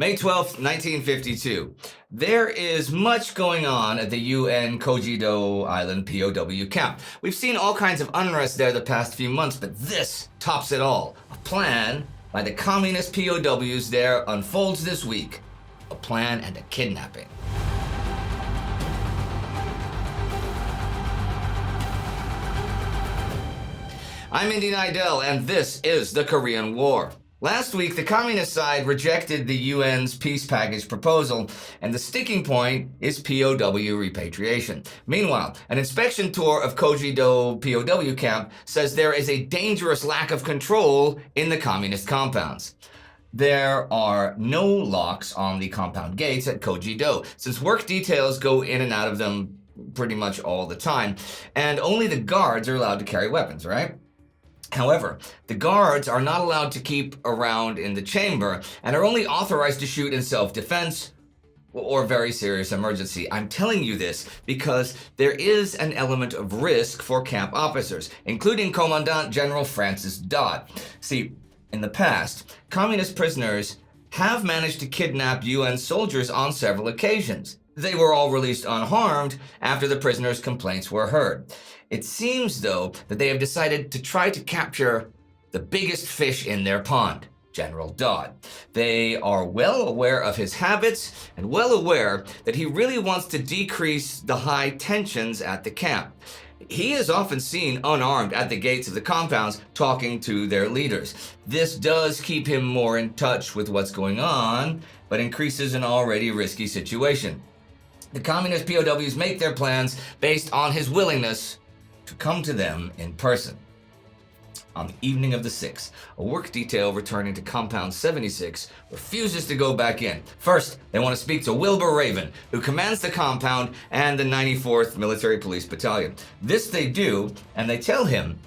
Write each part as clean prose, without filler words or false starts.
May 12th, 1952. There is much going on at the UN Koje-Do Island POW camp. We've seen all kinds of unrest there the past few months, but this tops it all. A plan by the Communist POWs there unfolds this week. A plan and a kidnapping. I'm Indy Neidell, and this is the Korean War. Last week, the communist side rejected the UN's peace package proposal, and the sticking point is POW repatriation. Meanwhile, an inspection tour of Koje-Do POW camp says there is a dangerous lack of control in the communist compounds. There are no locks on the compound gates at Koje-Do, since work details go in and out of them pretty much all the time, and only the guards are allowed to carry weapons, right? However, the guards are not allowed to keep around in the chamber and are only authorized to shoot in self-defense or very serious emergency. I'm telling you this because there is an element of risk for camp officers, including Commandant General Francis Dodd. See, in the past, communist prisoners have managed to kidnap UN soldiers on several occasions. They were all released unharmed after the prisoners' complaints were heard. It seems, though, that they have decided to try to capture the biggest fish in their pond, General Dodd. They are well aware of his habits and well aware that he really wants to decrease the high tensions at the camp. He is often seen unarmed at the gates of the compounds talking to their leaders. This does keep him more in touch with what's going on, but increases an already risky situation. The communist POWs make their plans based on his willingness to come to them in person. On the evening of the 6th, a work detail returning to Compound 76 refuses to go back in. First, they want to speak to Wilbur Raven, who commands the compound and the 94th Military Police Battalion. This they do, and they tell him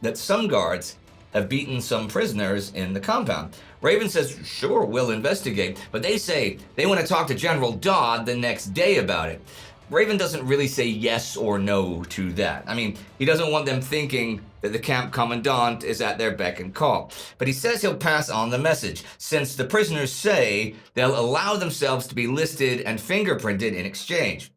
that some guards have beaten some prisoners in the compound. Raven says, sure, we'll investigate, but they say they want to talk to General Dodd the next day about it. Raven doesn't really say yes or no to that. I mean, he doesn't want them thinking that the Camp Commandant is at their beck and call. But he says he'll pass on the message, since the prisoners say they'll allow themselves to be listed and fingerprinted in exchange.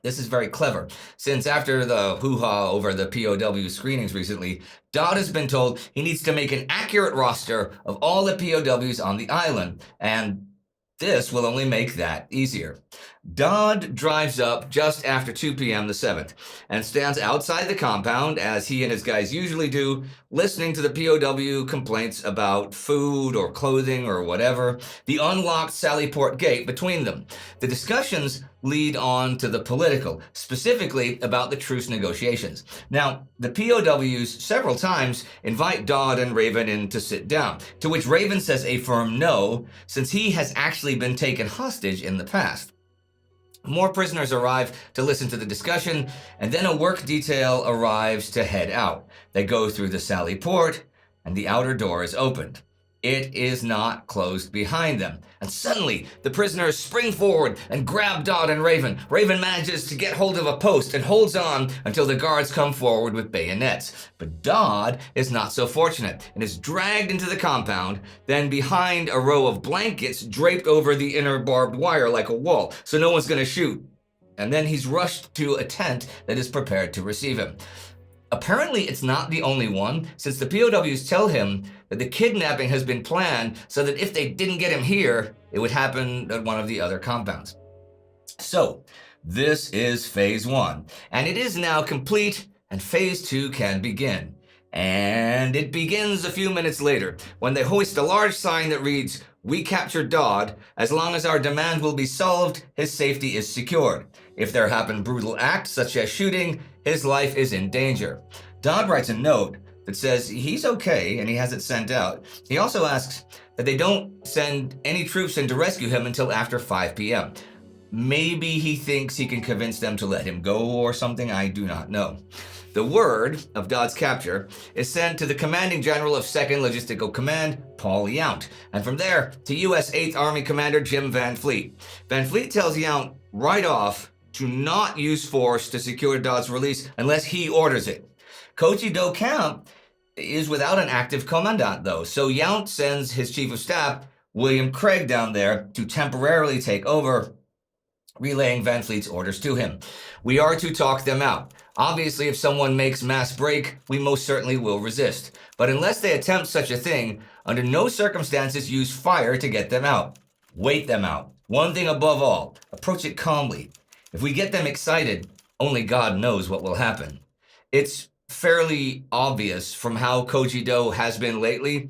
This is very clever, since after the hoo-ha over the POW screenings recently, Dodd has been told he needs to make an accurate roster of all the POWs on the island, and this will only make that easier. Dodd drives up just after 2 p.m. the 7th and stands outside the compound, as he and his guys usually do, listening to the POW complaints about food or clothing or whatever, the unlocked Sallyport gate between them. The discussions lead on to the political, specifically about the truce negotiations. Now, the POWs several times invite Dodd and Raven in to sit down, to which Raven says a firm no, since he has actually been taken hostage in the past. More prisoners arrive to listen to the discussion, and then a work detail arrives to head out. They go through the Sallyport, and the outer door is opened. It is not closed behind them. And suddenly, the prisoners spring forward and grab Dodd and Raven. Raven manages to get hold of a post and holds on until the guards come forward with bayonets. But Dodd is not so fortunate and is dragged into the compound, then behind a row of blankets draped over the inner barbed wire like a wall, so no one's gonna shoot. And then he's rushed to a tent that is prepared to receive him. Apparently, it's not the only one, since the POWs tell him that the kidnapping has been planned so that if they didn't get him here, it would happen at one of the other compounds. So, this is Phase 1, and it is now complete, and Phase 2 can begin. And it begins a few minutes later, when they hoist a large sign that reads, "We captured Dodd. As long as our demand will be solved, his safety is secured. If there happen brutal acts such as shooting, his life is in danger." Dodd writes a note that says he's okay and he has it sent out. He also asks that they don't send any troops in to rescue him until after 5 p.m. Maybe he thinks he can convince them to let him go or something, I do not know. The word of Dodd's capture is sent to the commanding general of 2nd Logistical Command, Paul Yount, and from there to U.S. 8th Army Commander Jim Van Fleet. Van Fleet tells Yount right off to not use force to secure Dodd's release unless he orders it. Koje-Do camp is without an active commandant, though, so Yount sends his chief of staff William Craig down there to temporarily take over, relaying Van Fleet's orders to him. We are to talk them out. Obviously, if someone makes mass break, we most certainly will resist. But unless they attempt such a thing, under no circumstances use fire to get them out. Wait them out. One thing above all, approach it calmly. If we get them excited, only God knows what will happen. It's fairly obvious from how Koje-Do has been lately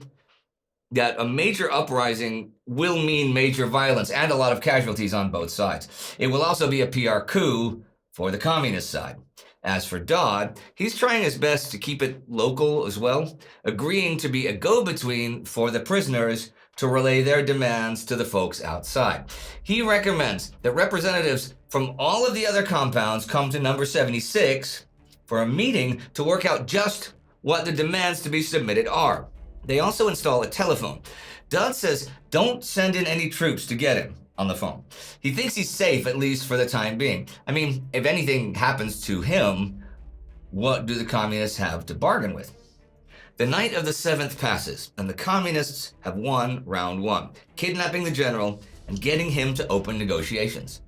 that a major uprising will mean major violence and a lot of casualties on both sides. It will also be a PR coup for the communist side. As for Dodd, he's trying his best to keep it local as well, agreeing to be a go-between for the prisoners to relay their demands to the folks outside. He recommends that representatives from all of the other compounds come to number 76 for a meeting to work out just what the demands to be submitted are. They also install a telephone. Dodd says don't send in any troops to get him on the phone. He thinks he's safe, at least for the time being. I mean, if anything happens to him, what do the communists have to bargain with? The night of the 7th passes, and the communists have won round 1, kidnapping the general and getting him to open negotiations.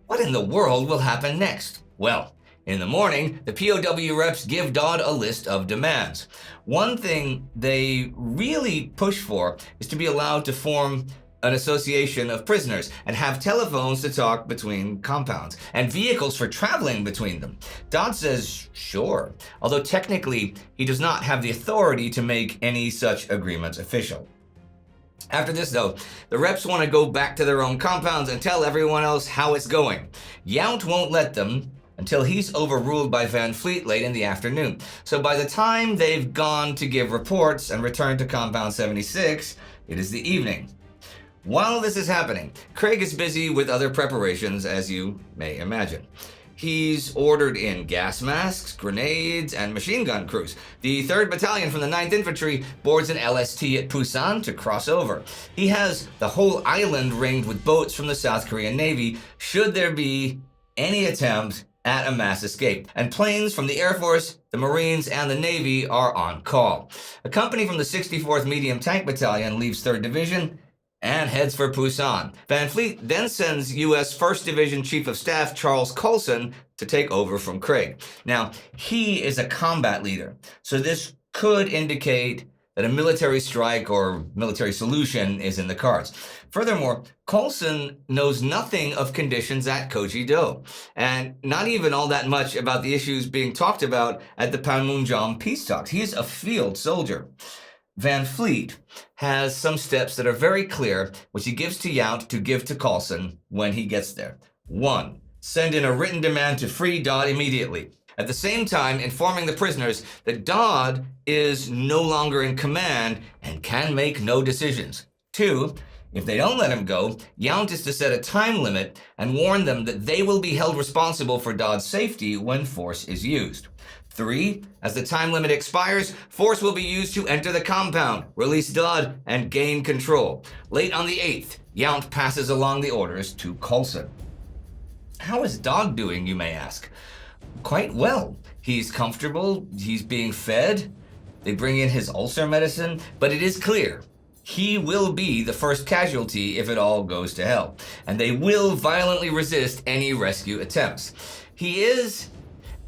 What in the world will happen next? Well, in the morning, the POW reps give Dodd a list of demands. One thing they really push for is to be allowed to form an association of prisoners and have telephones to talk between compounds and vehicles for traveling between them. Dodd says sure, although technically he does not have the authority to make any such agreements official. After this, though, the reps want to go back to their own compounds and tell everyone else how it's going. Yount won't let them until he's overruled by Van Fleet late in the afternoon. So by the time they've gone to give reports and return to Compound 76, it is the evening. While this is happening, Craig is busy with other preparations, as you may imagine. He's ordered in gas masks, grenades, and machine gun crews. The 3rd Battalion from the 9th Infantry boards an LST at Busan to cross over. He has the whole island ringed with boats from the South Korean Navy, should there be any attempt at a mass escape. And planes from the Air Force, the Marines, and the Navy are on call. A company from the 64th Medium Tank Battalion leaves 3rd Division and heads for Busan. Van Fleet then sends U.S. 1st Division Chief of Staff Charles Olsson to take over from Craig. Now, he is a combat leader, so this could indicate that a military strike or military solution is in the cards. Furthermore, Olsson knows nothing of conditions at Koje-Do, and not even all that much about the issues being talked about at the Panmunjom peace talks. He is a field soldier. Van Fleet has some steps that are very clear, which he gives to Yount to give to Olsson when he gets there. 1. Send in a written demand to free Dodd immediately. At the same time, informing the prisoners that Dodd is no longer in command and can make no decisions. 2. If they don't let him go, Yount is to set a time limit and warn them that they will be held responsible for Dodd's safety when force is used. 3. As the time limit expires, force will be used to enter the compound, release Dodd, and gain control. Late on the 8th, Yount passes along the orders to Olsson. How is Dodd doing, you may ask? Quite well. He's comfortable, he's being fed, they bring in his ulcer medicine, but it is clear he will be the first casualty if it all goes to hell, and they will violently resist any rescue attempts. He is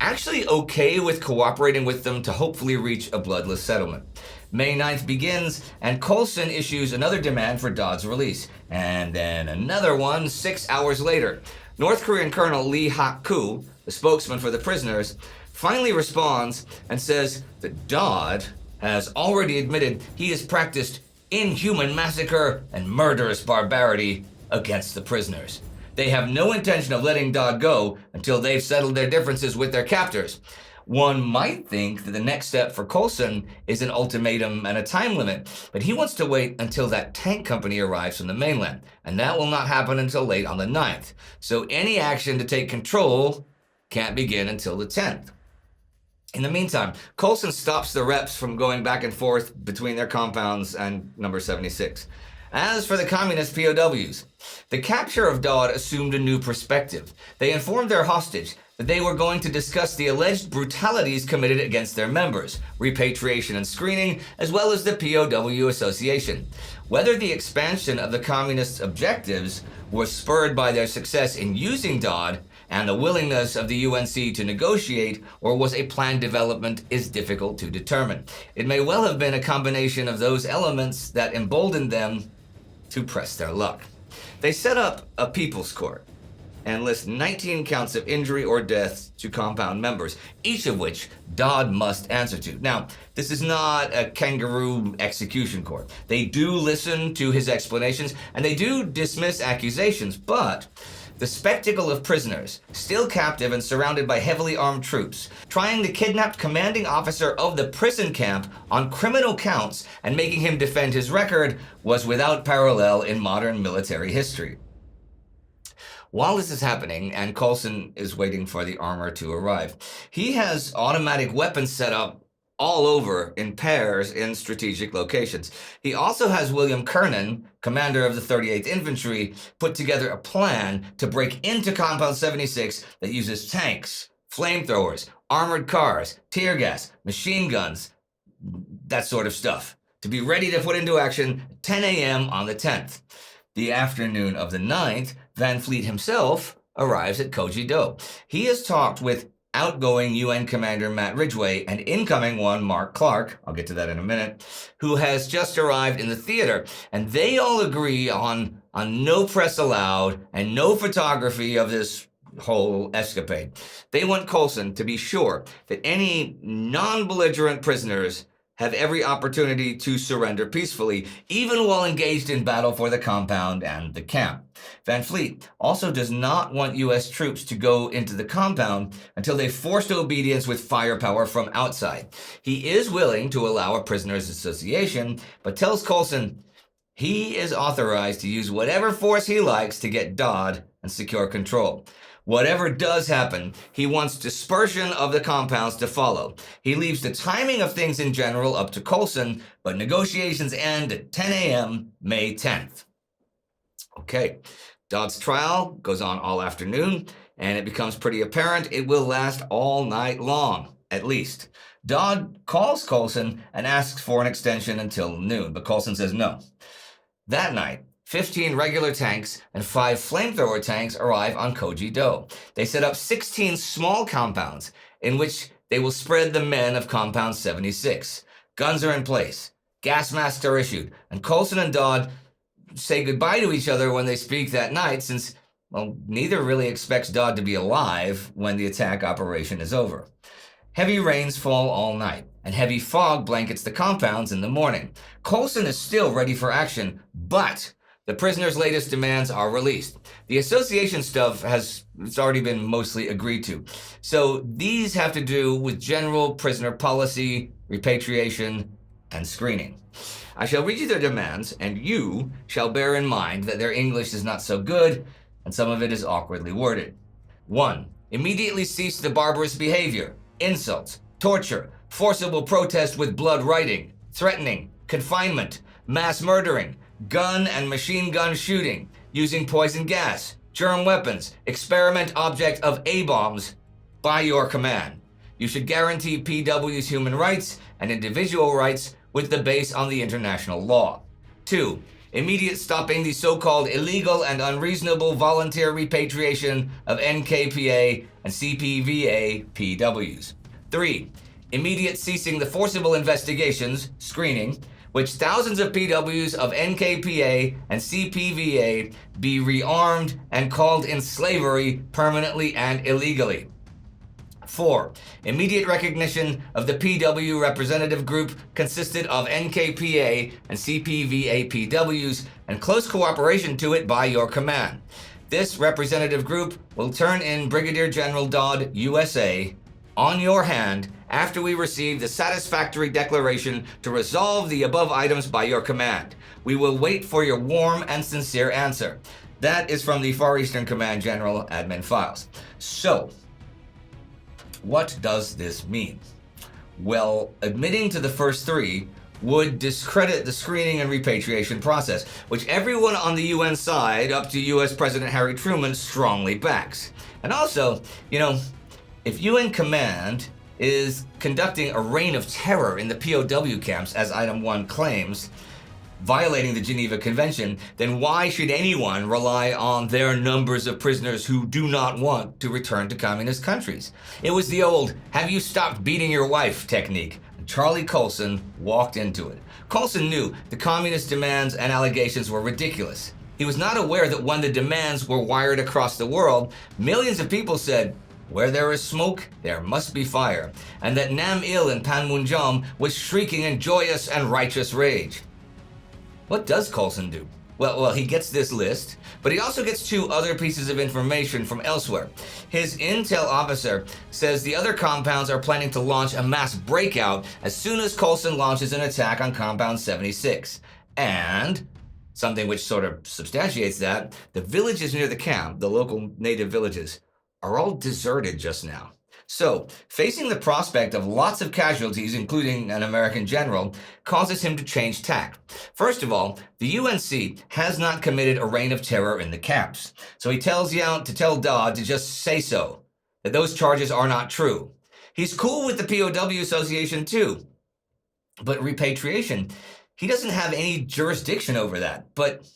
actually okay with cooperating with them to hopefully reach a bloodless settlement. May 9th begins, and Olsson issues another demand for Dodd's release, and then another one 6 hours later. North Korean Colonel Lee Hak-koo, the spokesman for the prisoners, finally responds and says that Dodd has already admitted he has practiced inhuman massacre and murderous barbarity against the prisoners. They have no intention of letting Dodd go until they've settled their differences with their captors. One might think that the next step for Olsson is an ultimatum and a time limit, but he wants to wait until that tank company arrives from the mainland, and that will not happen until late on the 9th. So any action to take control can't begin until the 10th. In the meantime, Olsson stops the reps from going back and forth between their compounds and number 76. As for the Communist POWs, the capture of Dodd assumed a new perspective. They informed their hostage that they were going to discuss the alleged brutalities committed against their members, repatriation and screening, as well as the POW Association. Whether the expansion of the communists' objectives was spurred by their success in using Dodd and the willingness of the UNC to negotiate, or was a planned development, is difficult to determine. It may well have been a combination of those elements that emboldened them to press their luck. They set up a people's court and list 19 counts of injury or death to compound members, each of which Dodd must answer to. Now, this is not a kangaroo execution court. They do listen to his explanations, and they do dismiss accusations, but the spectacle of prisoners, still captive and surrounded by heavily armed troops, trying the kidnapped commanding officer of the prison camp on criminal counts and making him defend his record, was without parallel in modern military history. While this is happening, and Coulson is waiting for the armor to arrive, he has automatic weapons set up all over in pairs in strategic locations. He also has William Kernan, commander of the 38th Infantry, put together a plan to break into Compound 76 that uses tanks, flamethrowers, armored cars, tear gas, machine guns, that sort of stuff, to be ready to put into action at 10 a.m. on the 10th. The afternoon of the 9th, Van Fleet himself arrives at Koje-Do. He has talked with outgoing UN Commander Matt Ridgway and incoming one Mark Clark, I'll get to that in a minute, who has just arrived in the theater, and they all agree on no press allowed and no photography of this whole escapade. They want Coulson to be sure that any non-belligerent prisoners have every opportunity to surrender peacefully, even while engaged in battle for the compound and the camp. Van Fleet also does not want U.S. troops to go into the compound until they forced obedience with firepower from outside. He is willing to allow a prisoners' association, but tells Coulson he is authorized to use whatever force he likes to get Dodd and secure control. Whatever does happen, he wants dispersion of the compounds to follow. He leaves the timing of things in general up to Coulson, but negotiations end at 10 a.m. May 10th. Okay, Dodd's trial goes on all afternoon, and it becomes pretty apparent it will last all night long, at least. Dodd calls Coulson and asks for an extension until noon, but Coulson says no. That night, 15 regular tanks and 5 flamethrower tanks arrive on Koje-Do. They set up 16 small compounds in which they will spread the men of Compound 76. Guns are in place, gas masks are issued, and Coulson and Dodd say goodbye to each other when they speak that night, since, well, neither really expects Dodd to be alive when the attack operation is over. Heavy rains fall all night, and heavy fog blankets the compounds in the morning. Coulson is still ready for action, but the prisoners' latest demands are released. The association stuff it's already been mostly agreed to. So these have to do with general prisoner policy, repatriation, and screening. I shall read you their demands, and you shall bear in mind that their English is not so good, and some of it is awkwardly worded. 1. Immediately cease the barbarous behavior, insults, torture, forcible protest with blood writing, threatening, confinement, mass murdering, gun and machine gun shooting, using poison gas, germ weapons, experiment object of A-bombs by your command. You should guarantee PW's human rights and individual rights with the base on the international law. 2. Immediate stopping the so-called illegal and unreasonable volunteer repatriation of NKPA and CPVA PWs. 3. Immediate ceasing the forcible investigations, screening, which thousands of PWs of NKPA and CPVA be rearmed and called in slavery permanently and illegally. 4. Immediate recognition of the PW representative group consisted of NKPA and CPVA PWs and close cooperation to it by your command. This representative group will turn in Brigadier General Dodd, USA, on your hand after we receive the satisfactory declaration to resolve the above items by your command. We will wait for your warm and sincere answer. That is from the Far Eastern Command General Admin Files. So, what does this mean? Well, admitting to the first 3 would discredit the screening and repatriation process, which everyone on the UN side, up to US President Harry Truman, strongly backs. And also, If UN Command is conducting a reign of terror in the POW camps, as Item 1 claims, violating the Geneva Convention, then why should anyone rely on their numbers of prisoners who do not want to return to communist countries? It was the old, have you stopped beating your wife technique, and Charlie Colson walked into it. Colson knew the communist demands and allegations were ridiculous. He was not aware that when the demands were wired across the world, millions of people said, where there is smoke, there must be fire, and that Nam Il in Panmunjom was shrieking in joyous and righteous rage. What does Colson do? Well, he gets this list, but he also gets 2 other pieces of information from elsewhere. His intel officer says the other compounds are planning to launch a mass breakout as soon as Colson launches an attack on Compound 76. And, something which sort of substantiates that, the villages near the camp, the local native villages, are all deserted just now. So, facing the prospect of lots of casualties, including an American general, causes him to change tack. First of all, the UNC has not committed a reign of terror in the camps. So he tells Yount to tell Dodd to just say so, that those charges are not true. He's cool with the POW Association too. But repatriation, he doesn't have any jurisdiction over that. But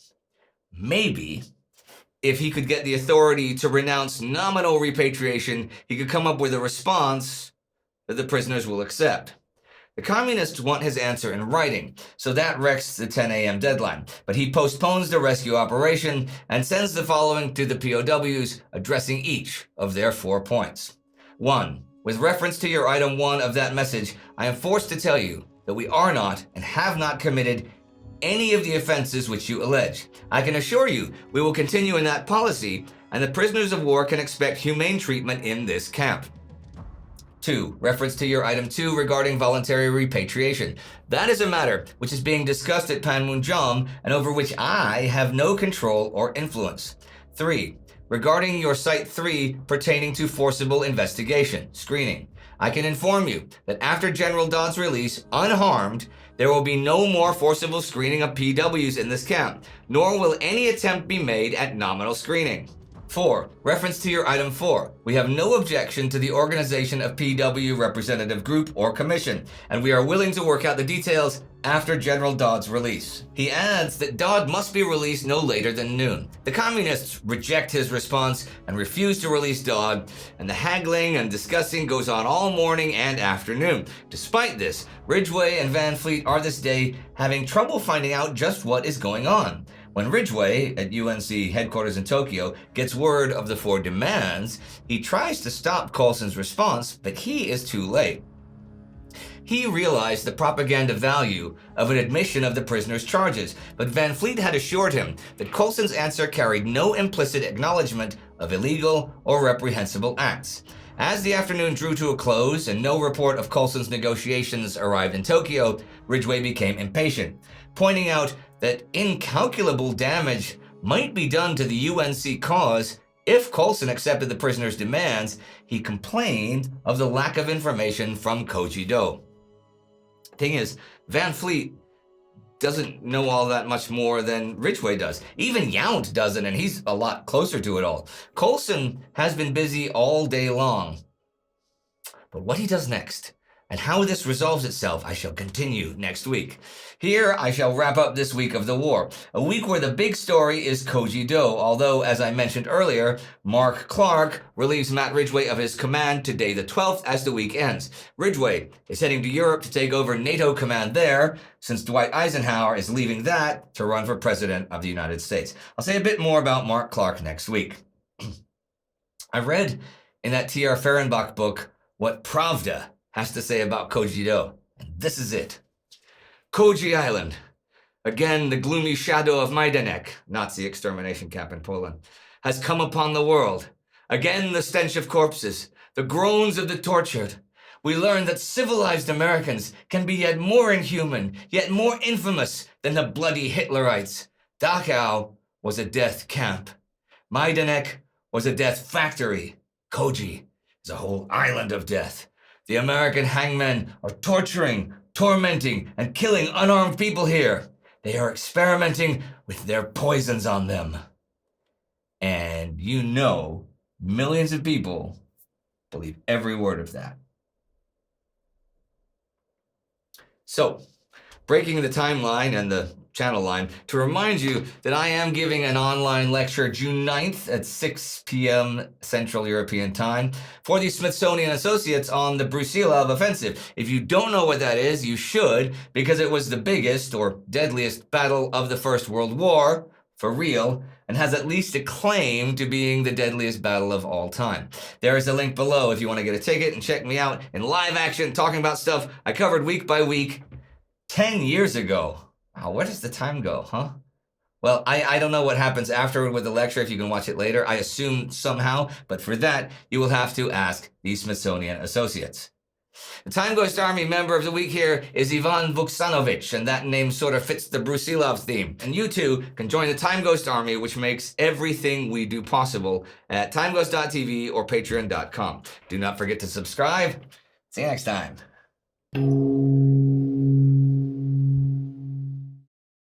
maybe, if he could get the authority to renounce nominal repatriation, he could come up with a response that the prisoners will accept. The communists want his answer in writing, so that wrecks the 10 a.m. deadline. But he postpones the rescue operation and sends the following to the POWs, addressing each of their 4 points. 1. With reference to your Item 1 of that message, I am forced to tell you that we are not and have not committed any of the offenses which you allege. I can assure you we will continue in that policy, and the prisoners of war can expect humane treatment in this camp. 2. Reference to your Item 2 regarding voluntary repatriation. That is a matter which is being discussed at Panmunjom and over which I have no control or influence. 3. Regarding your Site 3 pertaining to forcible investigation, screening. I can inform you that after General Dodd's release, unharmed, there will be no more forcible screening of PWs in this camp, nor will any attempt be made at nominal screening. 4. Reference to your Item 4. We have no objection to the organization of PW representative group or commission, and we are willing to work out the details after General Dodd's release. He adds that Dodd must be released no later than noon. The communists reject his response and refuse to release Dodd, and the haggling and discussing goes on all morning and afternoon. Despite this, Ridgway and Van Fleet are this day having trouble finding out just what is going on. When Ridgway, at UNC headquarters in Tokyo, gets word of the 4 demands, he tries to stop Colson's response, but he is too late. He realized the propaganda value of an admission of the prisoner's charges, but Van Fleet had assured him that Colson's answer carried no implicit acknowledgement of illegal or reprehensible acts. As the afternoon drew to a close and no report of Colson's negotiations arrived in Tokyo, Ridgway became impatient, pointing out that incalculable damage might be done to the UNC cause if Colson accepted the prisoner's demands. He complained of the lack of information from Koje-Do. Thing is, Van Fleet doesn't know all that much more than Ridgway does. Even Yount doesn't, and he's a lot closer to it all. Colson has been busy all day long. But what he does next, and how this resolves itself, I shall continue next week. Here, I shall wrap up this week of the war, a week where the big story is Koje-Do, although, as I mentioned earlier, Mark Clark relieves Matt Ridgway of his command today the 12th as the week ends. Ridgway is heading to Europe to take over NATO command there, since Dwight Eisenhower is leaving that to run for President of the United States. I'll say a bit more about Mark Clark next week. I read in that T.R. Fehrenbach book what Pravda has to say about Koje-Do, and this is it. Koji Island. Again, the gloomy shadow of Majdanek, Nazi extermination camp in Poland, has come upon the world. Again, the stench of corpses, the groans of the tortured. We learn that civilized Americans can be yet more inhuman, yet more infamous than the bloody Hitlerites. Dachau was a death camp. Majdanek was a death factory. Koji is a whole island of death. The American hangmen are torturing, tormenting, and killing unarmed people here. They are experimenting with their poisons on them. And you know, millions of people Believe every word of that. So, breaking the timeline and the channel line to remind you that I am giving an online lecture June 9th at 6 p.m. Central European Time for the Smithsonian Associates on the Brusilov Offensive. If you don't know what that is, you should, because it was the biggest or deadliest battle of the First World War, for real, and has at least a claim to being the deadliest battle of all time. There is a link below if you want to get a ticket and check me out in live action talking about stuff I covered week by week 10 years ago. Wow, where does the time go, huh? Well, I don't know what happens afterward with the lecture, if you can watch it later. I assume somehow, but for that, you will have to ask the Smithsonian Associates. The Time Ghost Army member of the week here is Ivan Vuksanovich, and that name sort of fits the Brusilov theme. And you too can join the Time Ghost Army, which makes everything we do possible at timeghost.tv or patreon.com. Do not forget to subscribe. See you next time.